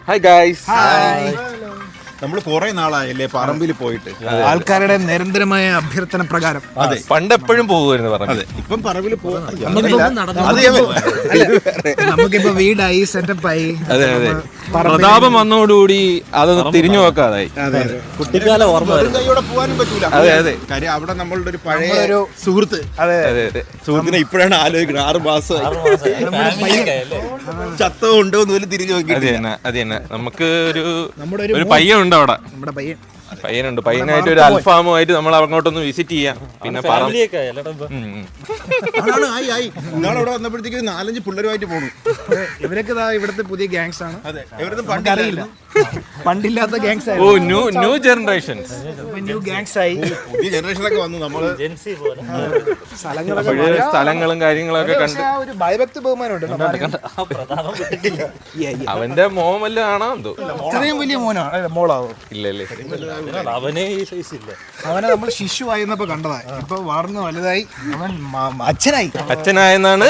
Hi guys. നമ്മൾ കുറെ നാളായല്ലേ പറമ്പിൽ പോയിട്ട്. ആൾക്കാരുടെ നിരന്തരമായ അഭ്യർത്ഥന പ്രകാരം പണ്ട് എപ്പോഴും പോകുമായിരുന്നു പറഞ്ഞു. ഇപ്പം പറമ്പിൽ നമുക്കിപ്പോ വീടായി സെറ്റപ്പായി. അതെ അതെ, പ്രതാപം വന്നതോടുകൂടി അതൊന്ന് തിരിഞ്ഞു നോക്കാതായി. കുട്ടിക്കാലം ഓർമ്മ കൈയോടെ പോകാനും പറ്റൂല. അതെ അതെ, കാര്യം അവിടെ നമ്മളുടെ ഒരു പഴയ ഒരു സുഹൃത്ത്. അതെ അതെ അതെ, സുഹൃത്തിനെ ഇപ്പോഴാണ് ആലോചിക്കുന്നത്. 6 മാസമായി ചത്തോ ഉണ്ടോ എന്ന് പോലും തിരിഞ്ഞു നോക്കി. അത് തന്നെ നമുക്ക് ഒരു പയ്യൻ ഉണ്ട് അവിടെ. നമ്മുടെ പയ്യനുണ്ട്. പയ്യനായിട്ട് ഒരു അൽഫാമുമായിട്ട് നമ്മൾ അങ്ങോട്ടൊന്ന് വിസിറ്റ് ചെയ്യാം. പിന്നെ അവിടെ വന്നപ്പോഴത്തേക്ക് 4-5 പിള്ളേരുമായിട്ട് പോണു. ഇവരൊക്കെ ഇവിടുത്തെ പുതിയ ഗാങ്സ് ആണ്. പണ്ടറിയില്ല, പണ്ടില്ലാത്ത ഗാങ്സ് ആയി. ഓ, ന്യൂ ജനറേഷൻസ്, ന്യൂ ഗാങ്സ് ആയി. പുതിയ ജനറേഷനൊക്കെ വന്നു. നമ്മള് സ്ഥലങ്ങളും കാര്യങ്ങളൊക്കെ കണ്ട് ഒരു ഭയഭക്തി ബഹുമാനമുണ്ട്. അവന്റെ മോൻ വല്ല കാണാൻ എന്തോ ഇത്രയും വലിയ മോളാവോ? ഇല്ലല്ലേ, അവനെ നമ്മൾ ശിശു ആയിരുന്നപ്പോ കണ്ടതാ. ഇപ്പൊ വളർന്ന് വലുതായി അവൻ അച്ഛനായെന്നാണ്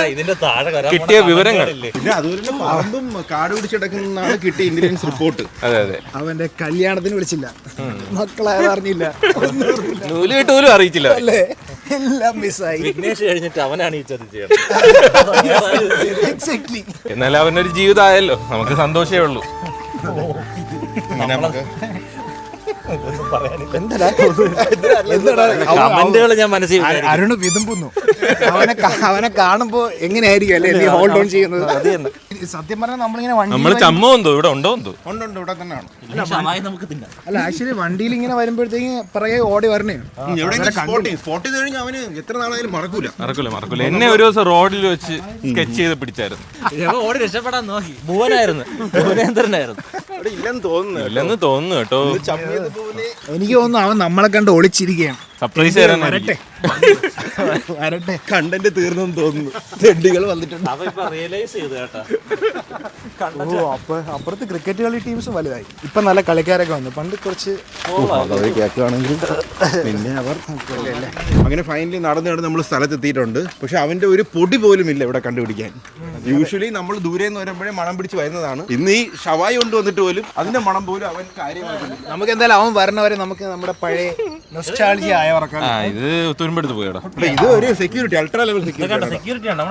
കിട്ടിയ വിവരങ്ങൾ. പിന്നെ അതുപോലെ പറമ്പും കാട് പിടിച്ചെടുക്കുന്നതാണ് കിട്ടിയ ഇന്റലിജൻസ് റിപ്പോർട്ട്. അതെ അതെ, അവന്റെ കല്യാണത്തിന് വിളിച്ചില്ല, മക്കളായത് അറിഞ്ഞില്ല, നൂല് കിട്ട് പോലും അറിയിച്ചില്ല അല്ലേ? എല്ലാം മിസ്സായി. വിഘ്നേഷ് കഴിഞ്ഞിട്ട് അവനാണ് ഈ ചതി ചെയ്യണം. എക്സാക്ട്ലി. എന്നാലും അവനൊരു ജീവിതമായല്ലോ, നമുക്ക് സന്തോഷമേ ഉള്ളൂ. കമന്റുകൾ ഞാൻ മനസ്സിൽ അരുണ് വിതുമ്പുന്നു. അവനെ കാണുമ്പോ എങ്ങനെയായിരിക്കും അല്ലേ നീ ഹോൾഡ് ഓൺ ചെയ്യുന്നത്? സത്യം പറഞ്ഞാൽ നമ്മളിങ്ങനെ നമ്മള് ചമ്മോ എന്തോ ഇവിടെ ഉണ്ടോ എന്തോ ഇവിടെ തന്നെയാണ്. നമുക്ക് തിന്നാം. അല്ല, ആക്ച്വലി വണ്ടിയിൽ ഇങ്ങനെ വരുമ്പോഴത്തേക്ക് പറയെ ഓടി വരണേ. സ്പോട്ട് ചെയ്ത് കഴിഞ്ഞാൽ അവന് എത്ര നാളായാലും മറക്കൂല. എന്നെ ഒരു ദിവസം റോഡിൽ വെച്ച് സ്കെച്ച് ചെയ്ത് പിടിച്ചായിരുന്നു. ഓടി രക്ഷപ്പെടാൻ നോക്കി. ഭുവനായിരുന്നു, ഭുവനേന്ദ്രനായിരുന്നു. ഇല്ലെന്ന് തോന്നുന്നു. ഇല്ലെന്ന് തോന്നുന്നു കേട്ടോ. എനിക്ക് തോന്നുന്നു അവൻ നമ്മളെ കണ്ട് ഒളിച്ചിരിക്കുകയാണ്. സർപ്രൈസ് തരാൻ വരട്ടെ. കണ്ടന്റ് തീർന്നെന്ന് തോന്നുന്നു. തെണ്ടികൾ വന്നിട്ടുണ്ട്. റിയലൈസ് ചെയ്തു കേട്ടോ. അപ്പുറത്ത് ക്രിക്കറ്റ് കളി ടീംസ് വലുതായി. ഇപ്പൊ നല്ല കളിക്കാരൊക്കെ വന്നു. പണ്ട് കുറച്ച് കേൾക്കുകയാണെങ്കിൽ പിന്നെ അവർ അങ്ങനെ ഫൈനലി നടന്ന് നമ്മൾ സ്ഥലത്തെത്തിയിട്ടുണ്ട്. പക്ഷെ അവന്റെ ഒരു പൊടി പോലും ഇല്ല ഇവിടെ കണ്ടുപിടിക്കാൻ. യൂഷ്വലി നമ്മൾ ദൂരെ നിന്ന് വരുമ്പോഴേ മണം പിടിച്ച് വരുന്നതാണ്. ഇന്ന് ഈ ഷവായി കൊണ്ട് വന്നിട്ട് പോലും അതിന്റെ മണം പോലും അവൻ കാര്യമായിട്ടില്ല. നമുക്ക് എന്തായാലും അവൻ വരണവരെ നമുക്ക് നമ്മുടെ പഴയ നൊസ്റ്റാൾജിയ ആയവർക്കാം. ഇത് തുരുമ്പെടുത്ത് പോയടാ. ഇത് ഒരു സെക്യൂരിറ്റി, അൾട്രാ ലെവൽ സെക്യൂരിറ്റി ആണ്.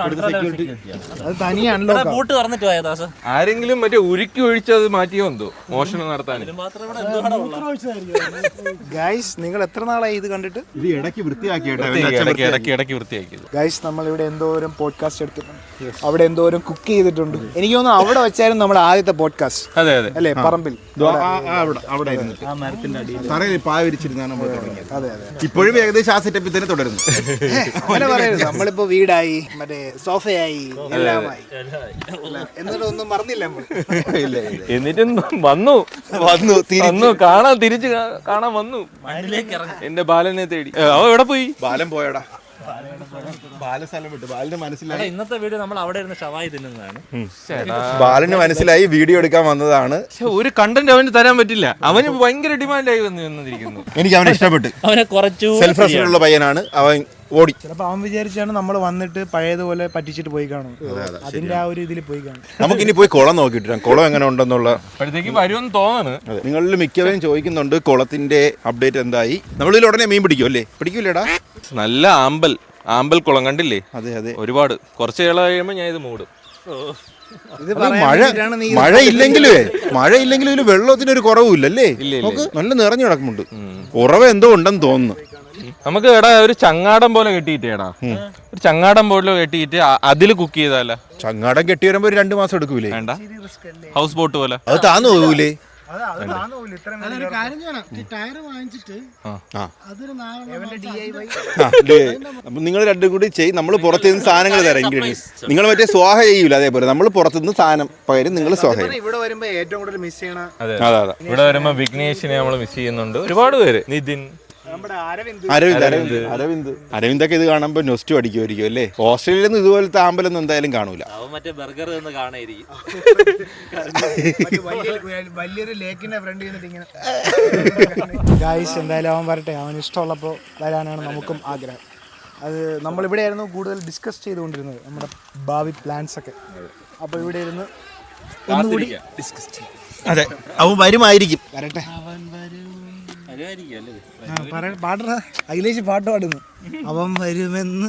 അത് തനിയാണല്ലോ. ബൂട്ട് പറഞ്ഞിട്ട് പോയ ദാസ ആരെങ്കിലും മറ്റേ ഉരുക്കി ഒഴിച്ചത് മാറ്റിയോ എന്തോ മോഷണം നടത്താൻ. ഗൈസ്, നിങ്ങൾ എത്ര നാളായി ഇത് കണ്ടിട്ട്? ഇത് ഇടയ്ക്ക് വൃത്തിയാക്കിയത്. ഗൈസ്, നമ്മൾ ഇവിടെ എന്തോരം പോഡ്കാസ്റ്റ് എടുത്തിട്ടുണ്ട്, അവിടെ എന്തോരം കുക്ക് ചെയ്തിട്ടുണ്ട്. എനിക്ക് തോന്നുന്നു അവിടെ വെച്ചായിരുന്നു നമ്മുടെ ആദ്യത്തെ പോഡ്കാസ്റ്റ്. അതെ അതെ അല്ലേ? പറമ്പിൽ അവിടെ തറയിൽ പായ വിരിച്ചിരുന്നാണ് നമ്മൾ തുടങ്ങിയത്. അതെ അതെ. ഇപ്പോഴും ഏകദേശം ആ സെറ്റപ്പിൽ തന്നെ തുടരുന്നു. അങ്ങനെ പറയരുത്. നമ്മളിപ്പോ വീടായി, മറ്റേ സോഫയായി, എല്ലാമായി. എന്നിട്ട് ഒന്നും മറന്നില്ല നമ്മൾ. എന്നിട്ടും വന്നു കാണാൻ, തിരിച്ച് കാണാൻ വന്നു. എന്റെ ബാലനെ തേടി. അവ എവിടെ പോയി? ബാലൻ പോയടാ. ബാലസ്ഥലം വിട്ടു. ബാലിന് മനസ്സിലായി. ഇന്നത്തെ വീഡിയോ നമ്മൾ അവിടെ ഇരുന്ന് ഷവായി തിന്നുന്നതാണ്. ബാലന് മനസ്സിലായി വീഡിയോ എടുക്കാൻ വന്നതാണ്. ഒരു കണ്ടന്റ് അവന് തരാൻ പറ്റില്ല. അവന് ഭയങ്കര ഡിമാൻഡായി വന്നിരിക്കുന്നു. എനിക്ക് അവനെ ഇഷ്ടപ്പെട്ടു. അവനെ കുറച്ചു സെൽഫ് റെസ്പെക്റ്റുള്ള പയ്യനാണ് അവൻ. ഓടി. ചിലപ്പോ അവൻ വിചാരിച്ചാണ് നമ്മൾ വന്നിട്ട് പഴയതുപോലെ പറ്റിച്ചിട്ട് പോയി കാണും. അതിന്റെ ആ ഒരു ഇതിൽ പോയി കാണും. നമുക്കിനി പോയി കുളം നോക്കിട്ട് കുളം എങ്ങനെ ഉണ്ടെന്നുള്ള അപ്പോഴത്തേക്ക് വരുമെന്ന് തോന്നുന്നു. നിങ്ങളിൽ മിക്കവരും ചോദിക്കുന്നുണ്ട് കുളത്തിന്റെ അപ്ഡേറ്റ് എന്തായി. നമ്മളിൽ ഉടനെ മീൻ പിടിക്കും അല്ലേ? പിടിക്കൂലേടാ? നല്ല ആമ്പൽ കുളം കണ്ടില്ലേ? അതെ അതെ, ഒരുപാട്. കുറച്ച് ഇള കഴിയുമ്പോൾ ഞാൻ ഇത് മൂടും. മഴ ഇല്ലെങ്കിലും ഇതിൽ വെള്ളത്തിനൊരു കുറവില്ലല്ലേ? നമുക്ക് നല്ല നിറഞ്ഞു കിടക്കുന്നുണ്ട്. ഉറവ എന്തോ ഉണ്ടെന്ന് തോന്നുന്നു. നമുക്ക് ഒരു ചങ്ങാടം പോലെ കെട്ടിയിട്ടേടാ, ഒരു ചങ്ങാടം പോലെ കെട്ടിയിട്ട് അതിൽ കുക്ക് ചെയ്താല. ചങ്ങാടം കെട്ടി വരുമ്പോ 2 മാസം എടുക്കൂലേ? വേണ്ട, ഹൗസ് ബോട്ട് പോലെ. അത് താന്നു പോകൂലേ? നിങ്ങൾ രണ്ടും കൂടി ചെയ്യും. നമ്മൾ പുറത്തുനിന്ന് സാധനങ്ങൾ തരാം, ഇൻഗ്രീഡിയൻസ്. നിങ്ങൾ മറ്റേ സ്വാഹ ചെയ്യൂല, അതേപോലെ നമ്മൾ പുറത്തുനിന്ന് സാധനം പകരം നിങ്ങൾ സ്വാഹ ചെയ്യും. ഇവിടെ വരുമ്പോ ഏറ്റവും കൂടുതൽ മിസ് ചെയ്യണ ഇവിടെ വരുമ്പോ വിഘ്നേഷിനെ നമ്മൾ മിസ് ചെയ്യുന്നുണ്ട്. ഒരുപാട് പേര്. നിതിൻ, അരവിന്ദൊക്കെ ഇത് കാണുമ്പോ നൊസ്റ്റു അടിക്കുമായിരിക്കും അല്ലേ? ഓസ്ട്രേലിയയിൽ നിന്ന് ഇതുപോലത്തെ ആമ്പലൊന്നും എന്തായാലും കാണൂല. മറ്റേ ബർഗർ എന്ന് കാണായിരിക്കും. വലിയൊരു ലേക്കിന്റെ ഫ്രണ്ട് ഇങ്ങനെ. ഗായ്സ്, എന്തായാലും അവൻ വരട്ടെ. അവന് ഇഷ്ടമുള്ളപ്പോൾ വരാനാണ് നമുക്കും ആഗ്രഹം. അത് നമ്മളിവിടെ ആയിരുന്നു കൂടുതൽ ഡിസ്കസ് ചെയ്തുകൊണ്ടിരുന്നത്, നമ്മുടെ ഭാവി പ്ലാൻസ് ഒക്കെ. അപ്പോൾ ഇവിടെ ഇരുന്ന് ഒന്നുകൂടി ഡിസ്കസ് ചെയ്യാം. അതെ, അവൻ വരുമായിരിക്കും. വരട്ടെ. വരുമായിരിക്കും അല്ലേ? പാടറ അഖിലേഷ് പാട്ട് പാടുന്നു. അവൻ വരുമെന്ന്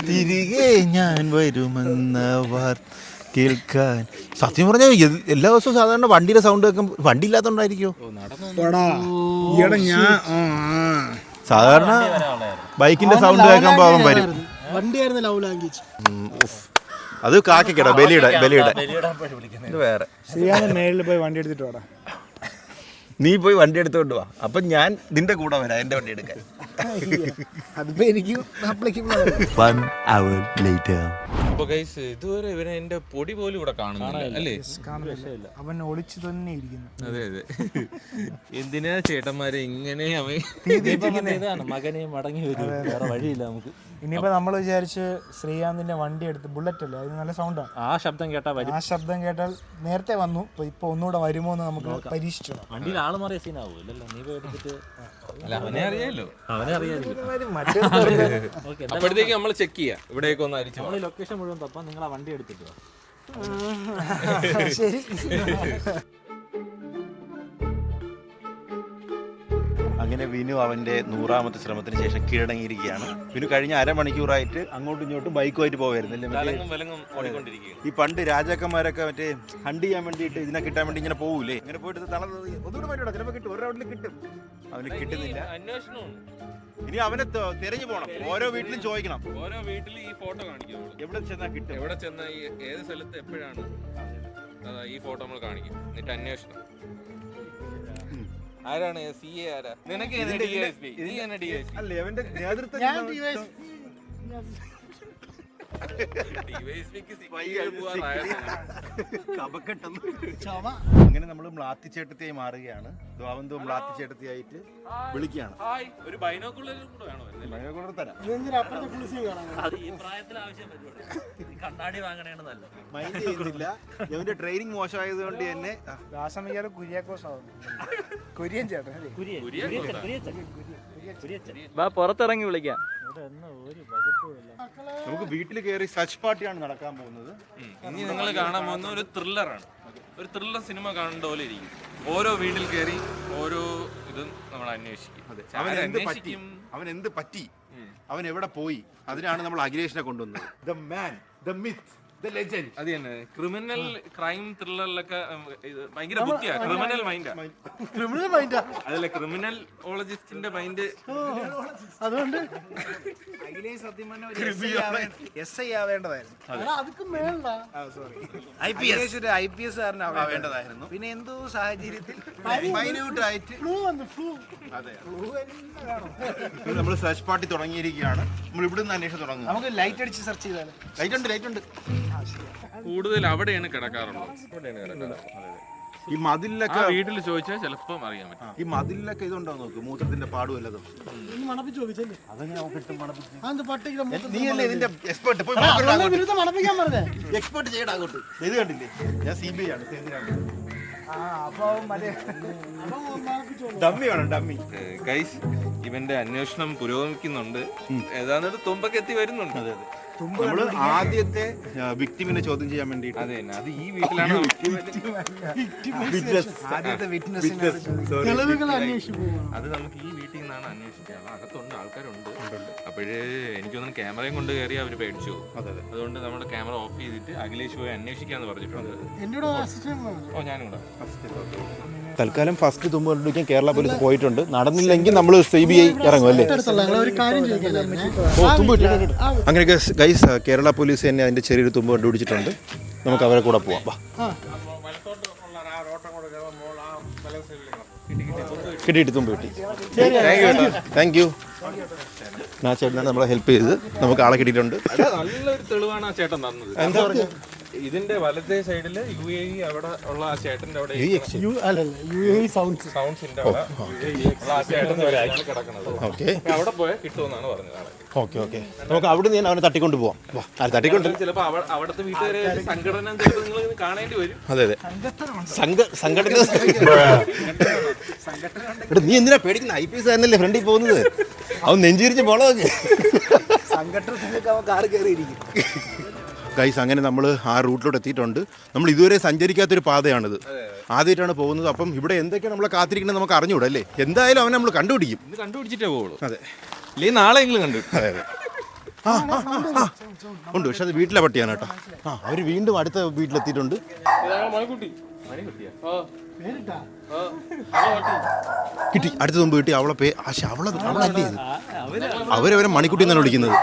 തിരികെ ഞാൻ വരുമെന്നവർ കേൾക്കാൻ. സത്യം പറഞ്ഞാൽ എല്ലാ ദിവസവും സാധാരണ വണ്ടിയുടെ സൗണ്ട് കേൾക്കും. വണ്ടി ഇല്ലാത്തതുകൊണ്ടായിരിക്കോ സാധാരണ ബൈക്കിന്റെ സൗണ്ട് കേൾക്കുമ്പോ അവൻ വരും. വണ്ടിയായിരുന്നു ലവ് ലാംഗ്വേജ്. അത് കാക്കടാ ബലിയുടെ ഇത് വേറെ. ശ്രീയാന്റെ മേളിൽ പോയി വണ്ടി എടുത്തിട്ട് വാടാ. നീ പോയി വണ്ടി എടുത്തോണ്ട് വാ, അപ്പൊ ഞാൻ നിന്റെ കൂടെ വരാം എന്റെ വണ്ടി എടുക്കാൻ. അതിപ്പോ എനിക്ക് അപ്പൊ ഗൈസ് ഇതുവരെ ഇവനെ എന്റെ പൊടി പോലും ഇവിടെ കാണുന്നില്ല അല്ലേ? അവൻ ഒളിച്ചു തന്നെ ഇരിക്കുന്നു. അതെ അതെ. എന്തിനാ ചേട്ടന്മാരെ ഇങ്ങനെ അവൻ ഇതാണ് മകനെ മടങ്ങി വരും, വേറെ വഴിയില്ല നമുക്ക്. ഇനിയിപ്പോ നമ്മൾ വിചാരിച്ച് ശ്രീകാന്തിന്റെ വണ്ടി എടുത്ത്, ബുള്ളറ്റ് അല്ലേ, അതിന് നല്ല സൗണ്ടാണ്. ആ ശബ്ദം കേട്ടാ വരും. ആ ശബ്ദം കേട്ടാൽ നേരത്തെ വന്നു, ഇപ്പൊ ഒന്നുകൂടെ വരുമോ എന്ന് നമുക്ക് പരീക്ഷിച്ചു. വണ്ടിയിൽ ആള് മാറിയ സീനാവൂ ഇല്ലല്ലോ, നീ പോയി എടുത്തിട്ട്. അവനെ അറിയാലോ, അവനെ അറിയായിരിക്കും. അപ്പോഴത്തേക്ക് നമ്മൾ ചെക്ക് ചെയ്യാം ഇവിടേക്ക് ഒന്ന് അരിച്ചു. നമ്മൾ ലൊക്കേഷൻ മുഴുവൻ തപ്പാ, നിങ്ങൾ ആ വണ്ടി എടുത്തിട്ട് വാ. ശരി. അങ്ങനെ വിനു അവന്റെ 100ാമത്തെ ശ്രമത്തിന് ശേഷം കീഴടങ്ങിയിരിക്കുകയാണ്. വിനു കഴിഞ്ഞ അരമണിക്കൂറായിട്ട് അങ്ങോട്ടും ഇങ്ങോട്ടും ബൈക്കുമായിട്ട് പോകായിരുന്നില്ലേ? ഈ പണ്ട് രാജാക്കന്മാരൊക്കെ മറ്റേ ഹണ്ട് ചെയ്യാൻ വേണ്ടിയിട്ട് ഇതിനെ കിട്ടാൻ വേണ്ടി ഇങ്ങനെ പോകൂലേ? ഇങ്ങനെ പോയിട്ട് ഒന്നുകൂടെ പോയിട്ട് ചിലപ്പോൾ കിട്ടും, ഒരു റൗണ്ടിൽ കിട്ടും. അവന് കിട്ടുന്നില്ല. ഇനി അവനെ തിരഞ്ഞു പോകണം, ഓരോ വീട്ടിലും ചോദിക്കണം. ഓരോ വീട്ടിലും ഈ ഫോട്ടോ കാണിക്കും. എവിടെ ചെന്നാ കിട്ടും, എവിടെ ചെന്നാ ഏത് സ്ഥലത്ത് എപ്പോഴാണ് ഈ ഫോട്ടോ നമ്മൾ കാണിക്കും. എന്നിട്ട് അന്വേഷണം ആരാണ് CA ആരാ? നിനക്ക് അല്ലേ അവന്റെ നേതൃത്വം. അങ്ങനെ നമ്മൾ മ്ലാത്തിച്ചേട്ടത്തിയായി മാറുകയാണ്. ദ്വാവന്തവും മ്ലാത്തിച്ചേട്ടത്തിയായിട്ട് വിളിക്കുകയാണ്. ഒരു ബൈനോക്കുലറും കൂടെ വേണോ? ബൈനോക്കുലർ തരാം. അത് ഈ പ്രായത്തിൽ ആവശ്യം പറ്റുള്ളൂ. കണ്ണാടി വാങ്ങണേണ് നല്ലത്. മൈൻഡ് ചെയ്യുന്നില്ല. ഇവന്റെ ട്രെയിനിങ് മോശമായതുകൊണ്ട് തന്നെ ദാസമിക്കാറ് കുര്യാക്കോസ് ആവുന്നു. കുര്യൻ ചേട്ടൻ അല്ലേ? വാ പുറത്തിറങ്ങി വിളിക്കാം. നമുക്ക് വീട്ടിൽ കയറി സച്ച് പാർട്ടിയാണ് നടക്കാൻ പോകുന്നത്. ഇനി നിങ്ങൾ കാണാൻ പോകുന്ന ഒരു ത്രില്ലറാണ്. ഒരു ത്രില്ലർ സിനിമ കാണേണ്ട പോലെ ഇരിക്കും. ഓരോ വീട്ടിൽ കയറി ഓരോ ഇതും നമ്മൾ അന്വേഷിക്കും. അവൻ എന്ത് പറ്റി, അവൻ എവിടെ പോയി, അതിനാണ് നമ്മൾ അഖിലേഷിനെ കൊണ്ടുവന്നത്. The man, the myth, the legend. അത് തന്നെ ക്രിമിനൽ ക്രൈം ത്രില്ലറിലൊക്കെ ഭയങ്കര ബുദ്ധിയാ. ക്രിമിനൽ മൈൻഡാ, അതല്ല ക്രിമിനൽ മൈൻഡ്. അതുകൊണ്ട് അഖിലേഷ് സത്യം പറഞ്ഞ ഒരു SI ആവേണ്ടതായിരുന്നു. IPS വേണ്ടതായിരുന്നു. പിന്നെ എന്തോ സാഹചര്യത്തിൽ നമ്മൾ സെർച്ച് പാർട്ടി തുടങ്ങിയിരിക്കുകയാണ്. നമ്മൾ ഇവിടെ നിന്ന് അന്വേഷണം തുടങ്ങും. നമുക്ക് ലൈറ്റ് അടിച്ച് സെർച്ച് ചെയ്താൽ. ലൈറ്റ് ഉണ്ട്. കൂടുതൽ അവിടെയാണ് കിടക്കാറുള്ളത്. ഈ മതിലൊക്കെ വീട്ടിൽ ചോദിച്ചാൽ ചിലപ്പം അറിയാൻ പറ്റും. ഈ മതിലൊക്കെ ഇതുണ്ടോ നോക്ക്, മൂത്രത്തിന്റെ പാട് വല്ലതും. നീയല്ലേ ഇതിന്റെ എക്സ്പെർട്ട്, എക്സ്പെർട്ട് ചെയ്യടാകോട്ട്. ഇത് കണ്ടില്ലേ, ഞാൻ CBI ആണ്. ഡമ്മി വേണം, ഡമ്മി. ഗൈസ് ഇവന്റെ അന്വേഷണം പുരോഗമിക്കുന്നുണ്ട്. ഏതാണ്ട് തുമ്പൊക്കെ എത്തി വരുന്നുണ്ട്. നമ്മള് ആദ്യത്തെ വിക്ടിമിനെ ചോദ്യം ചെയ്യാൻ വേണ്ടിട്ട്. അതെ, അത് ഈ വീട്ടിലാണ്. അത് നമുക്ക് ഈ വീട്ടിൽ നിന്നാണ് അന്വേഷിക്കുക. അകത്തുണ്ട്, ആൾക്കാരുണ്ട്. അപ്പോഴേ എനിക്കൊന്നും ക്യാമറയും കൊണ്ട് കയറി അവര് പേടിച്ചു. അതുകൊണ്ട് നമ്മുടെ ക്യാമറ ഓഫ് ചെയ്തിട്ട് അഖിലേഷ് പോയി അന്വേഷിക്കാന്ന് പറഞ്ഞിട്ടുണ്ട്. ഓ, ഞാനും കൂടെ. തൽക്കാലം ഫസ്റ്റ് തുമ്പ് കണ്ടുപിടിക്കാൻ കേരള പോലീസ് പോയിട്ടുണ്ട്. നടന്നില്ലെങ്കിൽ നമ്മൾ CBI ഇറങ്ങും അല്ലേ? അങ്ങനെ ഗൈസ് കേരള പോലീസ് തന്നെ അതിന്റെ ചെറിയൊരു തുമ്പ് കണ്ടുപിടിച്ചിട്ടുണ്ട്. നമുക്ക് അവരെ കൂടെ പോവാം. കിട്ടിയിട്ട് തുമ്പ് കിട്ടി. Thank you. ആ ചേട്ടനാണ് നമ്മളെ ഹെൽപ്പ് ചെയ്തത്. നമുക്ക് ആളെ കിട്ടിയിട്ടുണ്ട്. നല്ലൊരു തെളിവാണ് ആ ചേട്ടൻ തന്നത്. എന്താ പറഞ്ഞ ഇതിന്റെ വലത്തേ സൈഡില് UAE അവിടെ ഉള്ള ആ ചേട്ടന്റെ അവിടെ സൗണ്ട്സിന്റെ അവിടെ ആ ചേട്ടൻ കിടക്കുന്നത്. ഓക്കെ, അവിടെ പോയാൽ കിട്ടുമെന്നാണ് പറഞ്ഞത് ആളെ. ഓക്കെ. നമുക്ക് അവിടെ നിന്ന് അവനെ തട്ടിക്കൊണ്ട് പോവാം. തട്ടിക്കൊണ്ട് ചിലപ്പോ അവിടുത്തെ വീട്ടുകാരെ സംഘടന നിങ്ങൾ കാണേണ്ടി വരും. അതെ സംഘടന. നീ എന്തിനാ പേടിക്കുന്ന? IPS തന്നെയല്ലേ ഫ്രണ്ടിൽ പോകുന്നത്. അവൻ നെഞ്ചിരിച്ച് പോളോ. ഗൈസ് അങ്ങനെ നമ്മൾ ആ റൂട്ടിലോട്ട് എത്തിയിട്ടുണ്ട്. നമ്മൾ ഇതുവരെ സഞ്ചരിക്കാത്തൊരു പാതയാണിത്. ആദ്യമായിട്ടാണ് പോകുന്നത്. അപ്പം ഇവിടെ എന്തൊക്കെയാണ് നമ്മളെ കാത്തിരിക്കുന്നത് നമുക്ക് അറിഞ്ഞുകൂടാ അല്ലേ? എന്തായാലും അവനെ നമ്മൾ കണ്ടുപിടിക്കും. ഇത് കണ്ടുപിടിച്ചിട്ടേ പോകുള്ളൂ. അതെ, ഇല്ലെങ്കിൽ നാളെ എങ്കിലും കണ്ടു. അതെ അതെ. ഉണ്ട്, പക്ഷെ അത് വീട്ടിലെ പട്ടിയാണ് കേട്ടോ. അവർ വീണ്ടും അടുത്ത വീട്ടിലെത്തിയിട്ടുണ്ട്. കിട്ടി, അടുത്ത മുമ്പ് കിട്ടി. അവളെ അവളല്ലേ ഇത്? അവരവരെ മണിക്കുട്ടി എന്നാണ് വിളിക്കുന്നത്.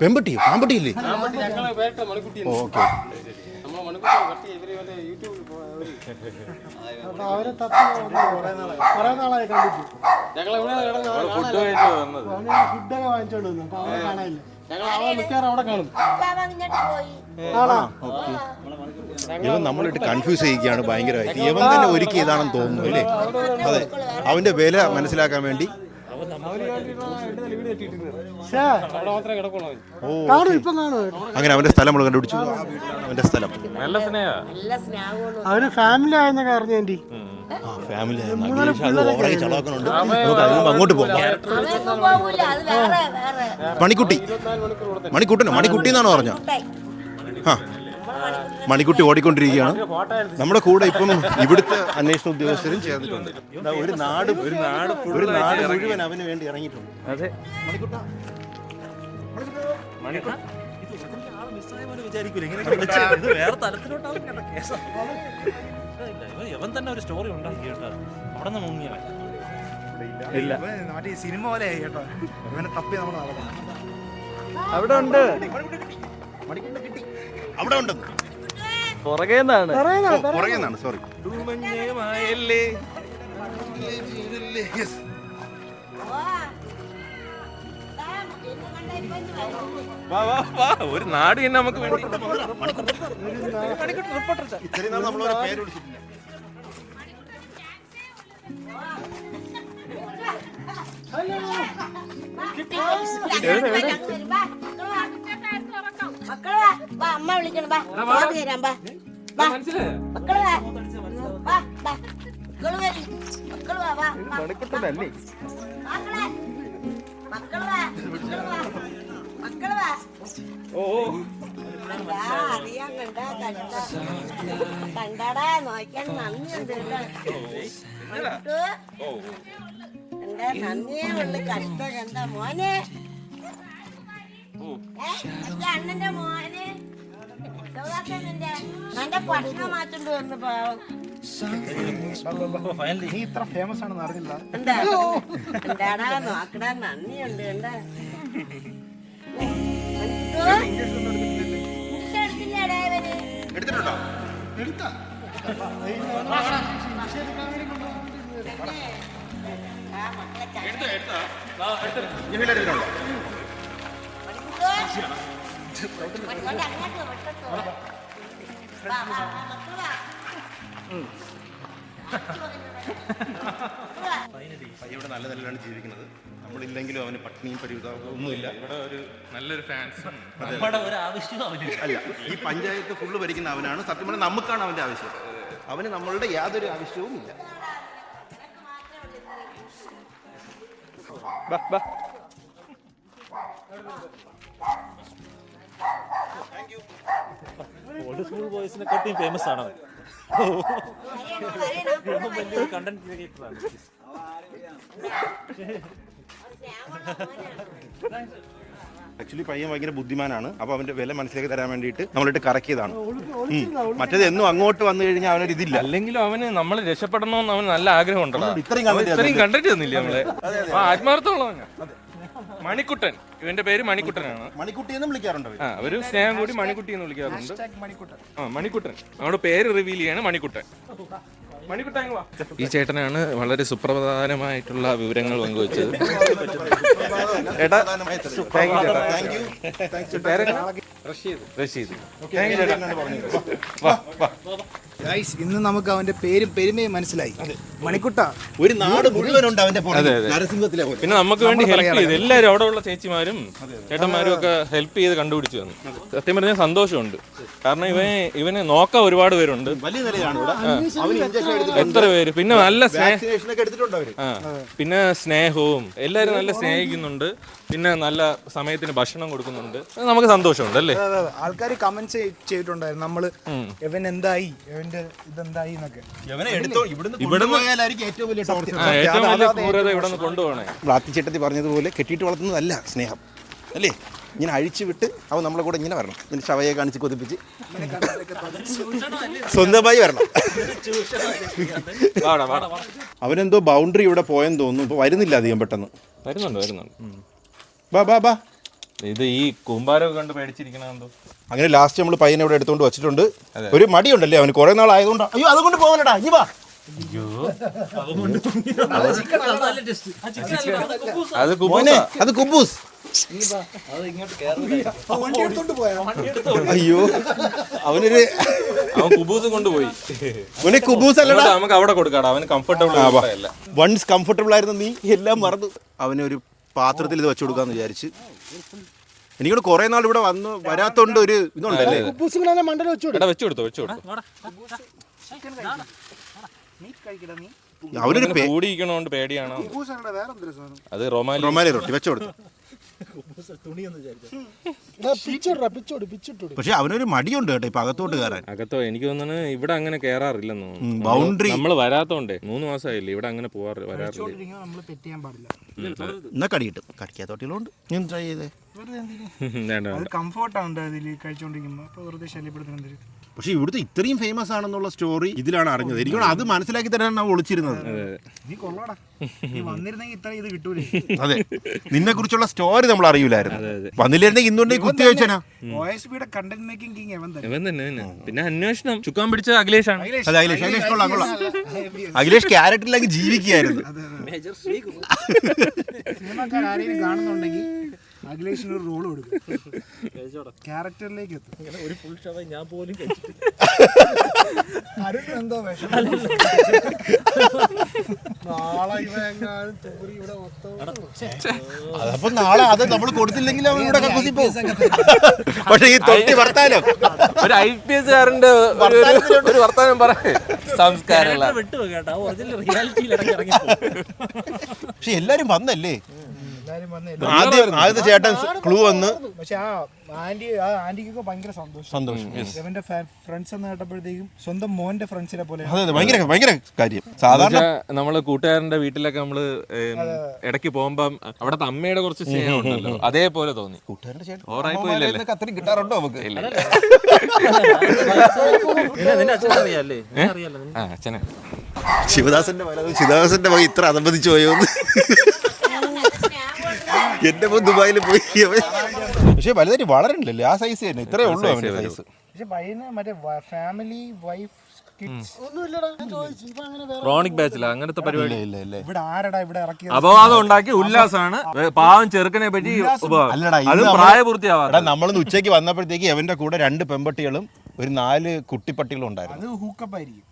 പെമ്പട്ടിയോ? ആമ്പട്ടിയില്ലേ? ഓക്കെ. അവരെ തപ്പി കുറെ നാളായി കണ്ടിട്ട് ഫുഡൊക്കെ വാങ്ങിച്ചോണ്ട് വന്നു. അപ്പൊ അവരെ കാണാനില്ല. മിക്കവാറും അവിടെ കാണും. ഇവൻ നമ്മളിട്ട് കൺഫ്യൂസ് ചെയ്യുകയാണ് ഭയങ്കരമായിട്ട്. ഇവൻ തന്നെ ഒരുക്കിയതാണെന്ന് തോന്നുന്നു അല്ലേ? അതെ, അവന്റെ വില മനസ്സിലാക്കാൻ വേണ്ടി. അങ്ങനെ അവന്റെ സ്ഥലം നമ്മൾ കണ്ടുപിടിച്ചു. അവന്റെ സ്ഥലം നല്ല സ്നേഹ. അവന് ഫാമിലി ആയെന്നൊക്കെ അറിഞ്ഞു. എന്റെ ഫാമിലി ചളാക്കുന്നുണ്ട്. അങ്ങോട്ട് പോകാം. മണിക്കുട്ടി എന്നാണ് പറഞ്ഞ. മണിക്കുട്ടി ഓടിക്കൊണ്ടിരിക്കുകയാണ്. നമ്മുടെ കൂടെ ഇപ്പം ഇവിടുത്തെ അന്വേഷണ ഉദ്യോഗസ്ഥരും ചേർന്നിട്ടുണ്ട്. ഒരു നാട് മുഴുവൻ അവന് വേണ്ടി ഇറങ്ങിയിട്ടുണ്ട്. അതെ, വേറെ തരത്തിലോട്ടാവും കേസ്. ഇവൻ തന്നെ ഒരു സ്റ്റോറി ഉണ്ടാക്കി കേട്ടോ. അവിടെ നിന്ന് മുങ്ങിയവൻ ഇല്ല, മറ്റേ സിനിമ പോലെ ആയി കേട്ടോ. ഇവനെ തപ്പി നമ്മൾ നടക്കണം. അവിടെ ഉണ്ട്, അവിടെ ഉണ്ട്. പുറകേന്നാണ്. സോറി. ഒരു നാട് തന്നെ നമുക്ക് വേണ്ടി. ഇത്രയും നാൾ നമ്മളൊരു പേര് വിളിച്ചിട്ടില്ല. അമ്മ വിളിക്കണം. അറിയാൻ കണ്ടാടാ നോക്കാൻ നന്ദിയുണ്ട്. എന്താ നന്ദിയെ ഉള്ളു. കഷ്ട കണ്ട മോനെ, അണ്ണന്റെ മോനെ എന്റെ ഭക്ഷണം മാറ്റേണ്ടി വന്നു. പാവം നീ ഇത്ര ഫേമസ് ആണെന്ന് അറിഞ്ഞില്ല. എന്താ എന്താടാ നോക്കടാ നന്ദിയുണ്ട്. എന്താ എടുത്തിട്ടുണ്ടോ? ഇവിടെ നല്ല നിലയിലാണ് ജീവിക്കുന്നത്. നമ്മളില്ലെങ്കിലും അവന് പട്ടിണിയും പരിതാപവും ഒന്നുമില്ല. ഇവിടെ ഒരു നല്ലൊരു ഫാൻസ്. നമ്മുടെ ഒരു ആവശ്യവും അവനില്ല. അല്ല, ഈ പഞ്ചായത്ത് ഫുള്ള് ഭരിക്കുന്ന അവനാണ്. സത്യം പറഞ്ഞാൽ നമുക്കാണ് അവന്റെ ആവശ്യം. അവന് നമ്മളുടെ യാതൊരു ആവശ്യവും ഇല്ല. ഓൾഡ് സ്കൂൾ ബോയ്സിനെ കാട്ടിയും ഫേമസ് ആണ് അവൻ. വലിയൊരു കണ്ടന്റ് ക്രിയേറ്ററാണ്. ആക്ച്വലി പയ്യൻ ഭയങ്കര ബുദ്ധിമാനാണ്. അപ്പോൾ അവന്റെ വില മനസ്സിലേക്ക് തരാൻ വേണ്ടിയിട്ട് നമ്മളിട്ട് കറക്കിയതാണ്. മറ്റേത് എന്നും അങ്ങോട്ട് വന്നു കഴിഞ്ഞാൽ അവനൊരു ഇതില്ല. അല്ലെങ്കിലും അവന് നമ്മൾ രക്ഷപ്പെടണമെന്ന് അവന് നല്ല ആഗ്രഹം ഉണ്ടല്ലോ. ഇത്രയും കണ്ടിട്ട് തന്നില്ലേ നമ്മളെ? ആത്മാർത്ഥമുള്ളവനാ മണിക്കുട്ടൻ. ഇവന്റെ പേര് മണിക്കുട്ടനാണ്. മണിക്കുട്ടി എന്നും വിളിക്കാറുണ്ട്. ഒരു സ്നേഹം കൂടി മണിക്കുട്ടി എന്ന് വിളിക്കാറുണ്ട്. മണിക്കുട്ടൻ. നമ്മുടെ പേര് റിവീൽ ചെയ്യാണ് മണിക്കുട്ടൻ. ഈ ചേട്ടനാണ് വളരെ സുപ്രധാനമായിട്ടുള്ള വിവരങ്ങൾ പങ്കുവച്ചത്. ഇന്ന് നമുക്ക് അവന്റെ പേരും പെരുമയും മനസ്സിലായി. മണിക്കുട്ട ഒരു നാട് മുഴുവനുണ്ട് അവന്റെ നരസിംഹത്തിലെ. പിന്നെ നമുക്ക് വേണ്ടി ഹെൽപ്പ് ചെയ്ത് എല്ലാവരും അവിടെ ഉള്ള ചേച്ചിമാരും ചേട്ടന്മാരും ഒക്കെ ഹെൽപ്പ് ചെയ്ത് കണ്ടുപിടിച്ചു തന്നു. സത്യം പറഞ്ഞാൽ സന്തോഷമുണ്ട്. കാരണം ഇവന് നോക്കാൻ ഒരുപാട് പേരുണ്ട്. വലിയ നിലയാണ് ഇവിടെ. അവന് ഇഞ്ചക്ഷൻ എടുത്തിട്ടുണ്ട്. എത്ര പേര്, പിന്നെ നല്ല വാക്സിനേഷൻ ഒക്കെ എടുത്തിട്ടുണ്ട് അവര്. പിന്നെ സ്നേഹവും എല്ലാവരും നല്ല സ്നേഹിക്കുന്നുണ്ട്. പിന്നെ നല്ല സമയത്തിന് ഭക്ഷണം കൊടുക്കുന്നുണ്ട്. നമുക്ക് സന്തോഷമുണ്ട് അല്ലേ? ആൾക്കാർ കമന്റ്സ് ചെയ്തിട്ടുണ്ടായിരുന്നു നമ്മള് ഇവൻ എന്തായി, ഇവന്റെ ഇതെന്തായി എന്നൊക്കെ. ഇവിടെ പോയാലായിരിക്കും ഏറ്റവും വലിയ ടോർച്ചർ. ഏറ്റവും വലിയ ക്രൂരത ഇവിടെ നിന്ന് കൊണ്ടുപോകണേ. ബ്ലാത്തിച്ചേട്ടത്തി പറഞ്ഞതുപോലെ കെട്ടിയിട്ട് വളർത്തുന്നതല്ല സ്നേഹം അല്ലേ? ഇങ്ങനെ അഴിച്ചു വിട്ട് അവൻ നമ്മളെ കൂടെ ഇങ്ങനെ വരണം, ഇങ്ങനെ ശവയെ കാണിച്ച് കൊതിപ്പിച്ച് സ്വന്തമായി വരണം. അവനെന്തോ ബൗണ്ടറി ഇവിടെ പോയെന്ന് തോന്നുന്നു. ഇപ്പൊ വരുന്നില്ല അധികം പെട്ടെന്ന്. വരുന്നുണ്ട്. ബാ ബാ ബാ. ഇത് ഈ കൂമ്പാരമൊക്കെ കണ്ട് പേടിച്ചിരിക്കണോ? അങ്ങനെ ലാസ്റ്റ് നമ്മൾ പയ്യനെ ഇവിടെ എടുത്തോണ്ട് വെച്ചിട്ടുണ്ട്. ഒരു മടിയുണ്ടല്ലേ അവന്, കുറെ നാൾ ആയതുകൊണ്ട്. അയ്യോ അതുകൊണ്ട് പോകലടാ, ഇനി വാ. അത് കുബൂസ്. അയ്യോ അവൻ കുബൂസ് കൊണ്ടുപോയി. കുബൂസ് അല്ലടാ, നമുക്ക് അവിടെ കൊടുക്കാടാ. അവന് കംഫർട്ടബിൾ അല്ല. വൺസ് കംഫർട്ടബിൾ ആയിരുന്നു, നീ എല്ലാം മറന്നു. അവനൊരു പാത്രത്തിൽ ഇത് വെച്ചു കൊടുക്കാന്ന് വിചാരിച്ച്. എനിക്കൂടെ കുറെ നാൾ ഇവിടെ വരാത്തോണ്ട് ഒരു ഇതുണ്ടല്ലേ. വെച്ചു കൊടുത്തു. അവനൊരു കൂടിയിരിക്കണോണ്ട് പേടിയാണോ? അത് റൊമാലി റൊട്ടി വെച്ചു കൊടുത്തു. പക്ഷെ അവനൊരു മടിയുണ്ട് കേട്ടോ ഇപ്പൊ അകത്തോട്ട് കയറാൻ. എനിക്ക് തോന്നുന്നു ഇവിടെ അങ്ങനെ കേറാറില്ലെന്ന് തോന്നുന്നു. ബൗണ്ടറി നമ്മള് വരാത്തോണ്ടേ 3 മാസമായില്ലേ ഇവിടെ അങ്ങനെ വരാറില്ല. എന്നാ കടി കിട്ടും. കടിക്കാത്തോട്ടികളുണ്ട്. ഞാൻ ട്രൈ ചെയ്തേ. കംഫോർട്ടാണ് അതിൽ കഴിച്ചോണ്ടിരിക്കുമ്പോ വെറുതെ ശല്യപ്പെടുത്തുന്നത്. പക്ഷെ ഇവിടുത്തെ ഇത്രയും ഫേമസ് ആണെന്നുള്ള സ്റ്റോറി ഇതിലാണ് അറിഞ്ഞത്. എനിക്ക് അത് മനസ്സിലാക്കി തരാനാണ് ഞാൻ ഒളിച്ചിരുന്നത്. അതെ, നിന്നെ കുറിച്ചുള്ള സ്റ്റോറി നമ്മൾ അറിയില്ലായിരുന്നു. വന്നില്ലായിരുന്നെങ്കിൽ ഇന്നുണ്ടെങ്കിൽ കുത്തി വെച്ചനാ. പിന്നെ അന്വേഷണം ചുക്കാൻ പിടിച്ച അഖിലേഷാണ്. അതെ, അഖിലേഷ് കൊള്ളാം. അഖിലേഷ് ക്യാരക്ടറിലേക്ക് ജീവിക്കുകയായിരുന്നു. സിനിമക്കാരെയും കാണുന്നുണ്ടെങ്കിൽ അഖിലേഷിന് ഒരു റോൾ കൊടുക്കും, ക്യാരക്ടറിലേക്ക് എത്തും. ഒരു ഫുൾ ഷോ ഞാൻ പോലും എന്തോ അതപ്പോ നാളെ അത് നമ്മൾ കൊടുത്തില്ലെങ്കിൽ അവൻ ഇവിടെ കക്കൂസി പോകും. പക്ഷെ ഈ തൊട്ടി വർത്താനം ഒരു IPS കാരന്റെ ഒരു വർത്താനം പറയേ സംസ്കാരം വിട്ടു കേട്ടോ. ഒറിജിനൽ റിയാലിറ്റിയിൽ ഇറങ്ങി. പക്ഷെ എല്ലാരും വന്നല്ലേ. ആദ്യത്തെ ചേട്ടൻ ക്ലൂ വന്ന്. പക്ഷെ ആന്റിക്കൊക്കെ ഭയങ്കര സന്തോഷം. ഇവന്റെ ഫ്രണ്ട്സ് എന്ന് കേട്ടപ്പോഴത്തേക്കും സ്വന്തം മോന്റെ ഫ്രണ്ട്സിനെ പോലെ. അതെ, ഭയങ്കര കാര്യം. സാധാരണ നമ്മള് കൂട്ടുകാരന്റെ വീട്ടിലൊക്കെ നമ്മള് ഇടയ്ക്ക് പോകുമ്പോ അവിടത്തെ അമ്മയുടെ കുറച്ച് സ്നേഹം ഉണ്ടല്ലോ, അതേപോലെ തോന്നി. കൂട്ടുകാരന്റെ ചേട്ടൻ ഓറായി പോയില്ലല്ലേ? അത്രയും കിട്ടാറുണ്ടോ നമുക്ക്? അറിയാല്ലേ? അച്ഛനെ ശിവദാസന്റെ മകൻ ഇത്ര അതമ്പതിച്ചു പോയോന്ന്. എന്റെ മോൻ ദുബായിൽ പോയി. പക്ഷെ വലുതായിട്ട് വളരണില്ലല്ലേ, ആ സൈസ് തന്നെ. ഇത്രേ ഉള്ളൂ അവന്റെ സൈസ്. പക്ഷെ പയ്യന് മറ്റേ ഫാമിലി വൈഫ് ക്രോണിക് ബാച്ചില അങ്ങനത്തെ പരിപാടി ഇവിടെ ആരടാ ഇവിടെ ഇറക്കി അപവാദം ഉണ്ടാക്കി ഉല്ലാസാണ്. പാവം ചെറുക്കനെ പറ്റി അതും പ്രായപൂർത്തിയാവാ. നമ്മളൊന്ന് ഉച്ചയ്ക്ക് വന്നപ്പോഴത്തേക്ക് അവന്റെ കൂടെ 2 പെമ്പട്ടികളും ഒരു 4 കുട്ടിപ്പട്ടികളും ഉണ്ടായിരുന്നു. അത് ഹൂക്കപ്പ് ആയിരിക്കും.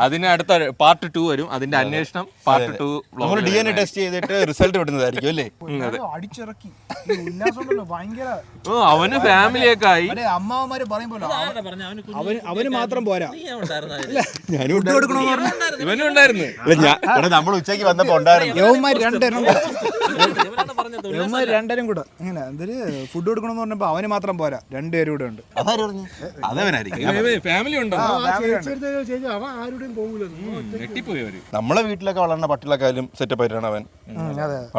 അതിന് അടുത്ത പാർട്ട് 2 വരും. അതിന്റെ അന്വേഷണം പാർട്ട് 2 നമ്മൾ DNA ടെസ്റ്റ് ചെയ്തിട്ട് റിസൾട്ട് വിടുന്നതായിരിക്കും അല്ലേ? അടിച്ചിറക്കി ഉല്ലാസം ഭയങ്കര. അവന് ഫാമിലിയൊക്കെ ആയി. അമ്മാവന്മാര് പറയുമ്പോൾ അവന് മാത്രം പോരാ. ഇവനും ഉണ്ടായിരുന്നു. നമ്മൾ ഉച്ചയ്ക്ക് വന്നപ്പോ ഉണ്ടായിരുന്നു. യവന്മാർ രണ്ടരും കൂടെ ഇങ്ങനെ എന്തൊരു ഫുഡ് കൊടുക്കണമെന്ന് പറഞ്ഞപ്പോ അവന് മാത്രം പോരാ, 2 പേരും കൂടെ ഉണ്ട്. ഫാമിലി ഉണ്ടോ? നമ്മളെ വീട്ടിലൊക്കെ വളർന്ന പട്ടികളെക്കാളും സെറ്റപ്പ് ആയിട്ടാണ് അവൻ.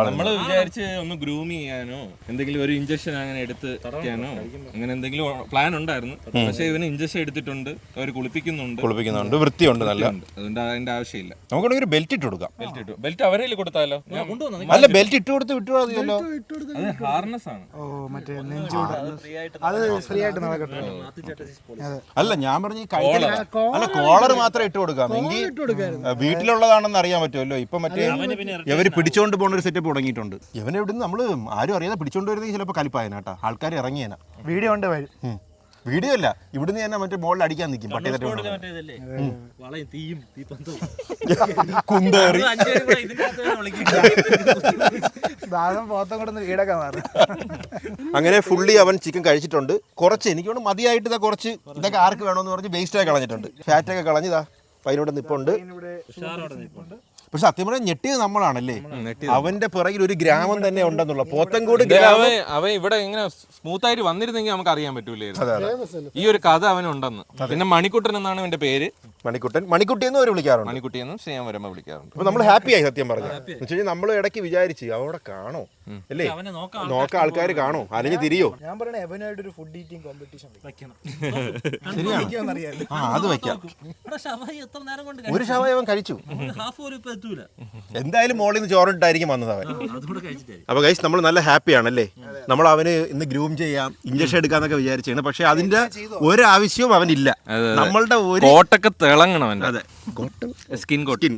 നമ്മള് വിചാരിച്ച് ഒന്ന് ഗ്രൂം ചെയ്യാനോ എന്തെങ്കിലും ഒരു ഇഞ്ചക്ഷൻ അങ്ങനെ എടുക്കാനോ അങ്ങനെ എന്തെങ്കിലും പ്ലാൻ ഉണ്ടായിരുന്നു. പക്ഷെ ഇവന് ഇഞ്ചക്ഷൻ എടുത്തിട്ടുണ്ട്, അവർ കുളിപ്പിക്കുന്നുണ്ട്, വൃത്തിയുണ്ട് നല്ല. അതുകൊണ്ട് അതിന്റെ ആവശ്യമില്ല. നമുക്കൊരു ബെൽറ്റ് ഇട്ട് കൊടുക്കാം. ബെൽറ്റ് അവരെ കൊടുത്താലോ? അല്ല, ബെൽറ്റ് ഇട്ട് കൊടുത്ത് വിട്ടുകൊടുത്തല്ലോ. ഹാർനസ് ആണ്. മറ്റേ നെഞ്ചോട് അത് ഫ്രീ ആയിട്ട് നടക്കട്ടെ. അല്ല, ഞാൻ പറഞ്ഞ അല്ല, കോളർ മാത്രം ഇട്ട് കൊടുക്കാം. എങ്കിൽ വീട്ടിലുള്ളതാണെന്ന് അറിയാൻ പറ്റുമല്ലോ. ഇപ്പൊ മറ്റേ ഇവര് പിടിച്ചോണ്ട് പോകുന്ന ഒരു സെറ്റപ്പ് തുടങ്ങിയിട്ടുണ്ട്. ഇവനെ ഇവിടുന്ന് നമ്മള് ആരും അറിയാതെ പിടിച്ചോണ്ട് വരുന്നെങ്കിൽ ചിലപ്പോ കലിപ്പായനാട്ടാ, ആൾക്കാർ ഇറങ്ങിയേനാ. വീഡിയോ ഉണ്ട് വരും. വീഡിയോ അല്ല, ഇവിടുന്ന് തന്നെ മറ്റേ മോളിൽ അടിക്കാൻ നിൽക്കും പട്ടി തട്ടി കൊണ്ടുവന്ന്. മറ്റേതല്ലേ വളയും തീയും തീപ്പന്തവും കുന്തേറി ദാഹം പോത്തം കൊണ്ടൊന്ന് വീടൊക്കെ മാറും. അങ്ങനെ ഫുള്ളി അവൻ ചിക്കൻ കഴിച്ചിട്ടുണ്ട്. കുറച്ച് എനിക്കോട് മതിയായിട്ട് ഇതാ കുറച്ച് ഇതൊക്കെ ആർക്ക് വേണമെന്ന് പറഞ്ഞ് വേസ്റ്റായി കളഞ്ഞിട്ടുണ്ട്. ഫാറ്റൊക്കെ കളഞ്ഞതാ പൈനോട് നിപ്പുണ്ട്. പക്ഷെ സത്യം പറഞ്ഞാൽ ഞെട്ടിയത് നമ്മളാണല്ലേ, അവന്റെ പിറകിൽ ഒരു ഗ്രാമം തന്നെ ഉണ്ടെന്നുള്ള പോത്തൻകോട് ഗ്രാമം. അവൻ ഇവിടെ ഇങ്ങനെ സ്മൂത്ത് ആയിട്ട് വന്നിരുന്നെങ്കിൽ നമുക്ക് അറിയാൻ പറ്റൂലായിരുന്നു ഈ ഒരു കഥ അവനുണ്ടെന്ന്. പിന്നെ മണിക്കുട്ടൻ എന്നാണ് അവന്റെ പേര്. മണിക്കുട്ടി എന്ന് ഒരു വിളിക്കാറുണ്ട്. മണിക്കുട്ടി എന്നും ചെയ്യാൻ വരുമ്പോൾ വിളിക്കാറുണ്ട്. അപ്പൊ നമ്മൾ ഹാപ്പി ആയി സത്യം പറഞ്ഞു. വെച്ചാൽ നമ്മൾ ഇടയ്ക്ക് വിചാരിച്ചു അവിടെ കാണോ അല്ലേ, നോക്കാൻ ആൾക്കാർ കാണോ അല്ലെങ്കിൽ തിരിയോ. ഞാൻ പറയണേ എവനായിട്ട് ഒരു ഫുഡ് ഈറ്റിംഗ് കോമ്പറ്റീഷൻ ശരിയാണ്. അത് വെക്കാം. എത്ര നേരം കൊണ്ട് ഒരു ശവം അവൻ കഴിച്ചു. ഹാഫ് പോലും ഇപ്പൊ എത്തൂല. എന്തായാലും മോളിൽ നിന്ന് ചോറിട്ടായിരിക്കും വന്നത് അവൻ. അതുകൂടെ കഴിച്ചിട്ടായി. അപ്പൊ ഗൈസ് നമ്മൾ നല്ല ഹാപ്പിയാണല്ലേ. നമ്മൾ അവന് ഇന്ന് ഗ്രൂം ചെയ്യാം, ഇഞ്ചക്ഷൻ എടുക്കാന്നൊക്കെ വിചാരിച്ചാണ്. പക്ഷെ അതിന്റെ ഒരാവശ്യവും അവനില്ല. നമ്മളുടെ ഒരു കോട്ടൊക്കെ തിളങ്ങണം അവന്റെ. അതെ, സ്കിൻ കോട്ടിൻ.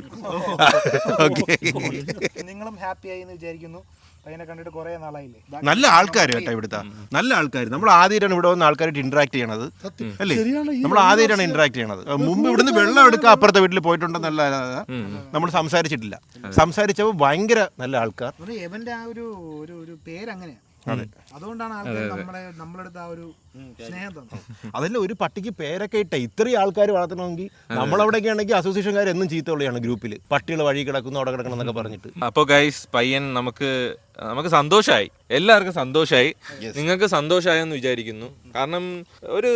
നിങ്ങളും ഹാപ്പി ആയി എന്ന് വിചാരിക്കുന്നു. പയ്യനെ കണ്ടിട്ട് കുറെ നാളായില്ലേ. നല്ല ആൾക്കാർ കേട്ടോ ഇവിടുത്തെ, നല്ല ആൾക്കാർ. നമ്മൾ ആദ്യമായിട്ടാണ് ഇവിടെ വന്ന് ആൾക്കാരായിട്ട് ഇന്ററാക്ട് ചെയ്യണത് അല്ലേ. നമ്മൾ ആദ്യമായിട്ടാണ് ഇന്ററാക്ട് ചെയ്യണത്. മുമ്പ് ഇവിടുന്ന് വെള്ളം എടുക്കാൻ അപ്പുറത്തെ വീട്ടിൽ പോയിട്ടുണ്ടെന്നല്ല നമ്മൾ സംസാരിച്ചിട്ടില്ല. സംസാരിച്ചപ്പോൾ ഭയങ്കര നല്ല ആൾക്കാർ. എവന്റെ ആ ഒരു പേരങ്ങനെയാ. അതുകൊണ്ടാണ് ആൾക്കാർ നമ്മളെടുത്ത് ആ ഒരു സ്നേഹം തന്നത്. അതല്ല, ഒരു പട്ടിക്ക് പേരൊക്കെ ഇട്ട ഇത്രയും ആൾക്കാർ വളർത്തണമെങ്കിൽ നമ്മളവിടെയൊക്കെ ആണെങ്കിൽ അസോസിയേഷൻകാർ എന്നും ചീത്ത വിളിയാണ് ഗ്രൂപ്പിൽ. പട്ടികൾ വഴി കിടക്കുന്നു, അവിടെ കിടക്കണം എന്നൊക്കെ പറഞ്ഞിട്ട്. അപ്പോൾ ഗൈസ് പയ്യൻ നമുക്ക് സന്തോഷമായി, എല്ലാവർക്കും സന്തോഷമായി. നിങ്ങൾക്ക് സന്തോഷമായെന്ന് വിചാരിക്കുന്നു. കാരണം ഒരു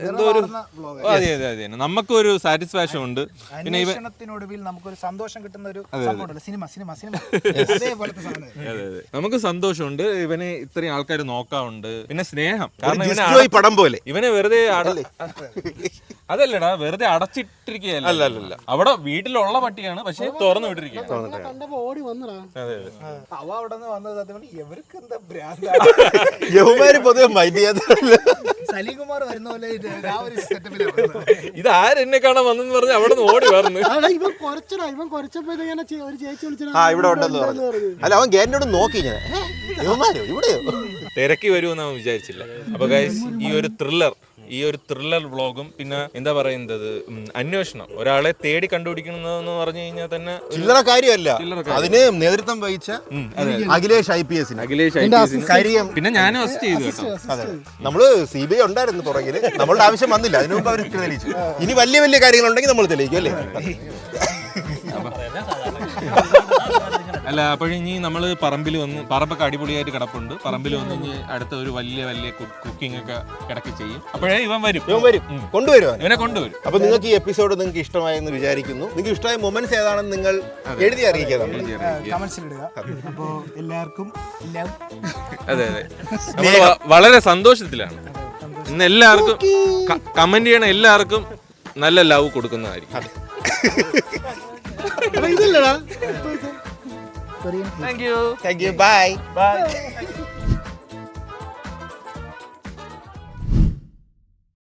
എന്തോ ഒരു അതെ നമുക്കൊരു സാറ്റിസ്ഫാക്ഷൻ ഉണ്ട്. പിന്നെ അന്വേഷണത്തിനൊടുവിൽ നമുക്കൊരു സന്തോഷം കിട്ടുന്ന ഒരു സംഭവമുണ്ടല്ലോ, സിനിമ അതേപോലത്തെ സാധനം. അതെ നമുക്കും സന്തോഷമുണ്ട്. ഇവനെ ഇത്രയും ആൾക്കാർ നോക്കാറുണ്ട്. പിന്നെ സ്നേഹം. കാരണം പടം പോലെ ഇവനെ വെറുതെ അതല്ലടാ, വെറുതെ അടച്ചിട്ടിരിക്കുകയല്ല. അല്ല, അവിടെ വീട്ടിലുള്ള പട്ടിയാണ്, പക്ഷെ തുറന്നു വിട്ടിരിക്കുകയാണ്. അവ അവിടെ നിന്ന് വന്നത് ഇവർക്ക് എന്താ പൊതുവെ മൈൻഡ് ചെയ്യാത്ത സലീംകുമാർ വരുന്ന പോലെ ഇത് ആരെന്നെ കാണാൻ വന്നെന്ന് പറഞ്ഞ് അവിടെ നിന്ന് ഓടി പറഞ്ഞു. ഇവിടെ ഉണ്ടെന്ന് പറഞ്ഞു. അല്ല, അവൻ ഗേറ്റിനോട് നോക്കി ഞാൻ ഇവിടെയോ തിരക്കി വരുമെന്ന് അവൻ വിചാരിച്ചില്ല. അപ്പൊ ഗൈസ് ഈ ഒരു ത്രില്ലർ വ്ളോഗും പിന്നെ എന്താ പറയുന്നത് അന്വേഷണം, ഒരാളെ തേടി കണ്ടുപിടിക്കണമെന്ന് പറഞ്ഞു കഴിഞ്ഞാൽ തന്നെ ചില്ലറ കാര്യമല്ല. അതിന് നേതൃത്വം വഹിച്ച അഖിലേഷ് IPS പിന്നെ ഞാനും അസിസ്റ്റ് ചെയ്തു കേട്ടോ. നമ്മള് CBI ഉണ്ടായിരുന്നു പുറകില്, നമ്മളുടെ ആവശ്യം വന്നില്ല. അതിനു മുമ്പ് അവർ തെളിയിച്ചു. ഇനി വലിയ വലിയ കാര്യങ്ങളുണ്ടെങ്കിൽ നമ്മൾ തെളിയിക്കും അല്ലേ. അല്ല, അപ്പോഴിനി നമ്മൾ പറമ്പൊക്കെ അടിപൊളിയായിട്ട് കിടപ്പുണ്ട്. പറമ്പിൽ വന്ന് ഇനി അടുത്ത ഒരു വലിയ കുക്കിംഗ് ഒക്കെ കിടക്കി ചെയ്യും. അപ്പോഴേ ഇവൻ വരും ഇവനെ കൊണ്ടുവരും. അപ്പൊ നിങ്ങൾക്ക് ഈ എപ്പിസോഡ് നിങ്ങൾക്ക് ഇഷ്ടമായെന്ന് വിചാരിക്കുന്നു. നിങ്ങൾക്ക് ഇഷ്ടമായ മൊമെന്റ്സ് ഏതാണെന്ന് നിങ്ങൾ എഴുതി അറിയിക്കുക, കമന്റ്സിലിടുക. അപ്പോ എല്ലാവർക്കും അതെ നമ്മൾ വളരെ സന്തോഷത്തിലാണ്. ഇന്ന് എല്ലാവർക്കും കമന്റ് ചെയ്യണ എല്ലാവർക്കും നല്ല ലവ് കൊടുക്കുന്നതായിരിക്കും. ഇതല്ലടാ. Thank you. Bye.